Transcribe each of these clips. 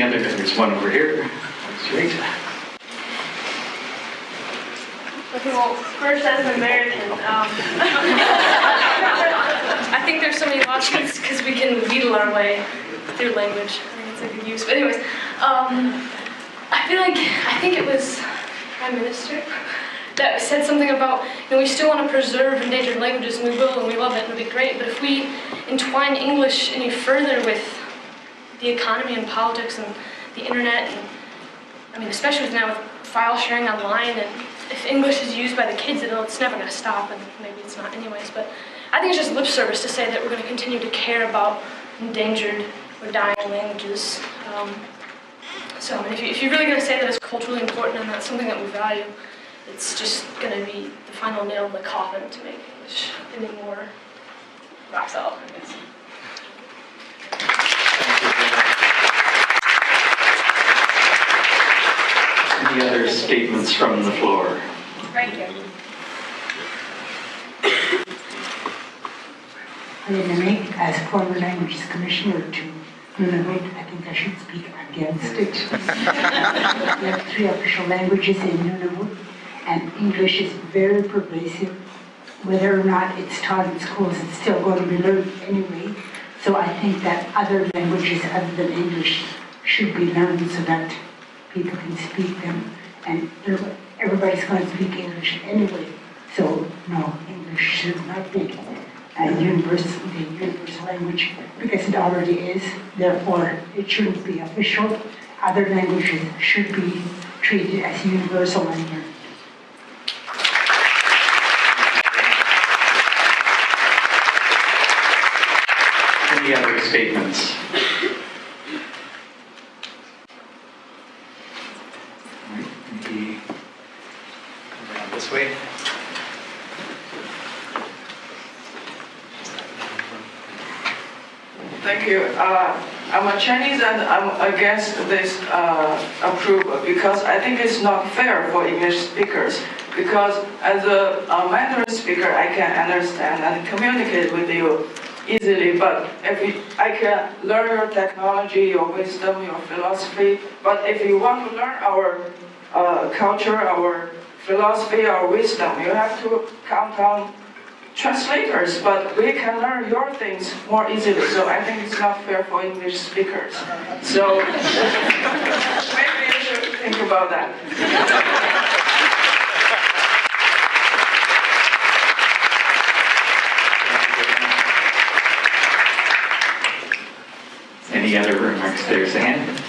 other? There's one over here. Straight. Okay, well, first as an American, I think there's so many options because we can wheedle our way through language. I think it's a good use. But anyways, I think it was Prime Minister that said something about, we still want to preserve endangered languages, and we will, and we love it, and it'll be great. But if we entwine English any further with the economy and politics and the internet, and especially now with file sharing online, and if English is used by the kids, it's never going to stop, and maybe it's not anyways. But I think it's just lip service to say that we're going to continue to care about endangered or dying languages. If you're really going to say that it's culturally important and that's something that we value, it's just going to be the final nail in the coffin to make English any more rock solid, I guess. Any other statements from the floor? Right here. As former languages commissioner to Nunavut, I think I should speak against it. We have 3 official languages in Nunavut, and English is very pervasive. Whether or not it's taught in schools, it's still going to be learned anyway. So I think that other languages other than English should be learned so that people can speak them, and everybody's going to speak English anyway. So no, English should not be a universal language because it already is. Therefore, it shouldn't be official. Other languages should be treated as universal and learned. Any other statements? Maybe around this way. Thank you. I'm a Chinese and I'm against this approval because I think it's not fair for English speakers. Because as a Mandarin speaker, I can understand and communicate with you easily. But I can learn your technology, your wisdom, your philosophy. But if you want to learn our culture, our philosophy, our wisdom, you have to count on translators, but we can learn your things more easily, so I think it's not fair for English speakers. So maybe you should think about that. Any other remarks? There's a hand.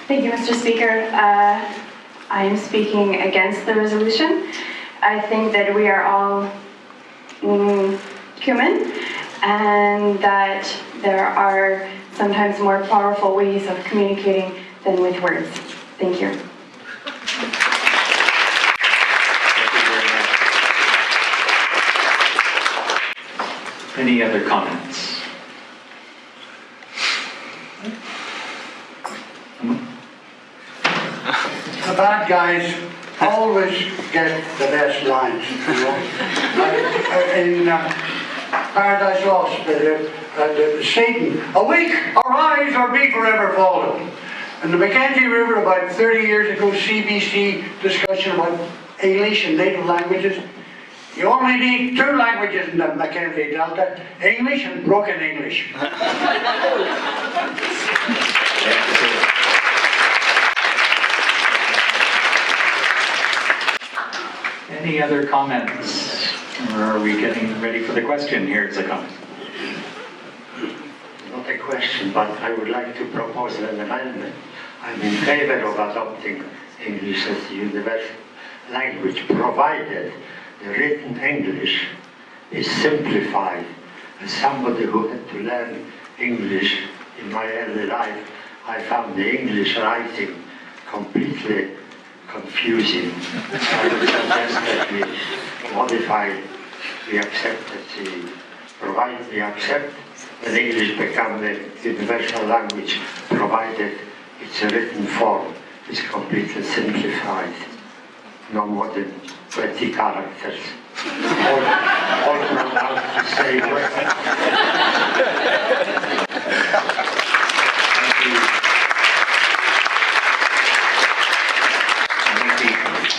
Thank you, Mr. Speaker. I am speaking against the resolution. I think that we are all human and that there are sometimes more powerful ways of communicating than with words. Thank you. Any other comments? The bad guys always get the best lines, you know. In Paradise Lost, Satan, awake, arise, or be forever fallen. In the Mackenzie River, about 30 years ago, CBC discussion about English and native languages. You only need 2 languages in the Mackenzie Delta, English and broken English. Any other comments? Or are we getting ready for the question? Here's a comment. Not a question, but I would like to propose an amendment. I'm in favor of adopting English as the universal language, provided the written English is simplified. As somebody who had to learn English in my early life, I found the English writing completely confusing. I would suggest that we modify the accepted, provided we accept that English become the universal language, provided its written form is completely simplified. No more than 20 characters. all you're allowed to say was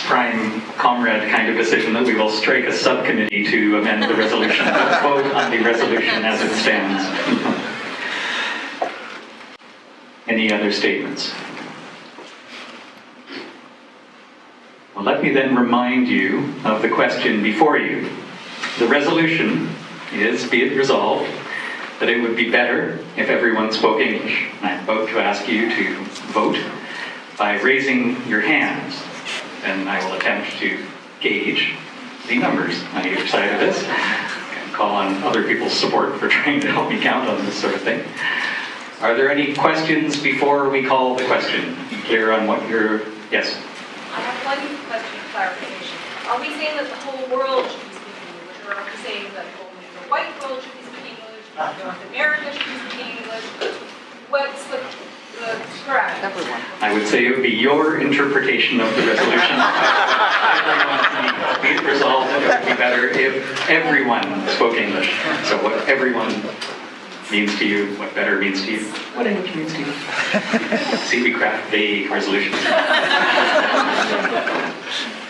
prime comrade kind of decision that we will strike a subcommittee to amend the resolution, but vote on the resolution as it stands. Any other statements? Well, let me then remind you of the question before you. The resolution is, be it resolved, that it would be better if everyone spoke English. I'm about to ask you to vote by raising your hands. And I will attempt to gauge the numbers on either side of this. I can call on other people's support for trying to help me count on this sort of thing. Are there any questions before we call the question? You clear on what you're... Yes? I have one question of clarification. Are we saying that the whole world should be speaking English, or are we saying that only the white world should be speaking English, North America should be speaking English? What's the correct? I would say it would be your interpretation of the resolution. Be it resolved that it would be better if everyone spoke English. So what everyone means to you, what better means to you, what English means to you. See, we craft vague resolutions.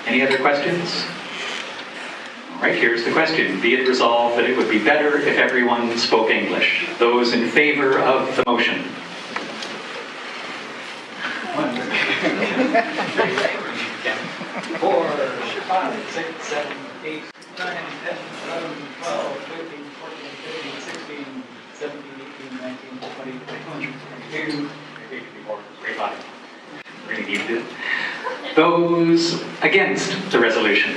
Any other questions? All right, here's the question. Be it resolved that it would be better if everyone spoke English. Those in favor of the motion. 4, 5, 6, 7, 8, 9, 10, 11, 12, 13, 14, 15, 16, 17, 18, 19, 20, 21, 22, 24, 25. We're going to keep it. Those against the resolution.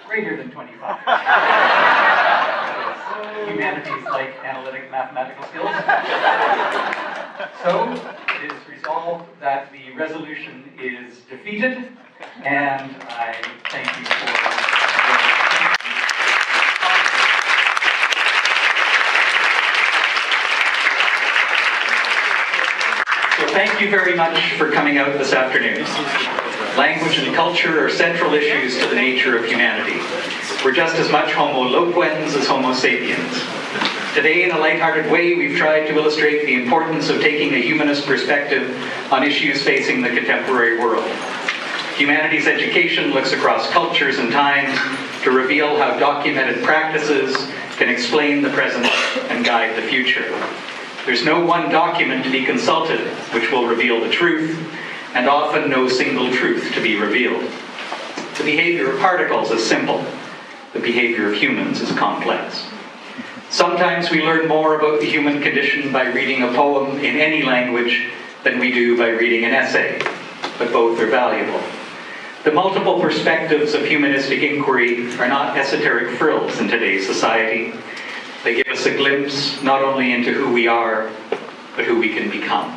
Greater than 25. Humanities like analytic mathematical skills. So, it is resolved that the resolution is defeated, and I thank you for So thank you very much for coming out this afternoon. Language and culture are central issues to the nature of humanity. We're just as much Homo loquens as Homo sapiens. Today, in a lighthearted way, we've tried to illustrate the importance of taking a humanist perspective on issues facing the contemporary world. Humanities education looks across cultures and times to reveal how documented practices can explain the present and guide the future. There's no one document to be consulted which will reveal the truth, and often no single truth to be revealed. The behavior of particles is simple. The behavior of humans is complex. Sometimes we learn more about the human condition by reading a poem in any language than we do by reading an essay, but both are valuable. The multiple perspectives of humanistic inquiry are not esoteric frills in today's society. They give us a glimpse not only into who we are, but who we can become.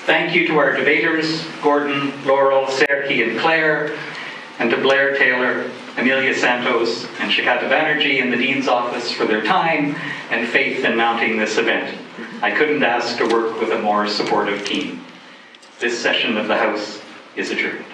Thank you to our debaters, Gordon, Laurel, Serhy, and Claire, and to Blair Taylor, Amelia Santos, and Shikata Banerjee in the Dean's office for their time and faith in mounting this event. I couldn't ask to work with a more supportive team. This session of the House is adjourned.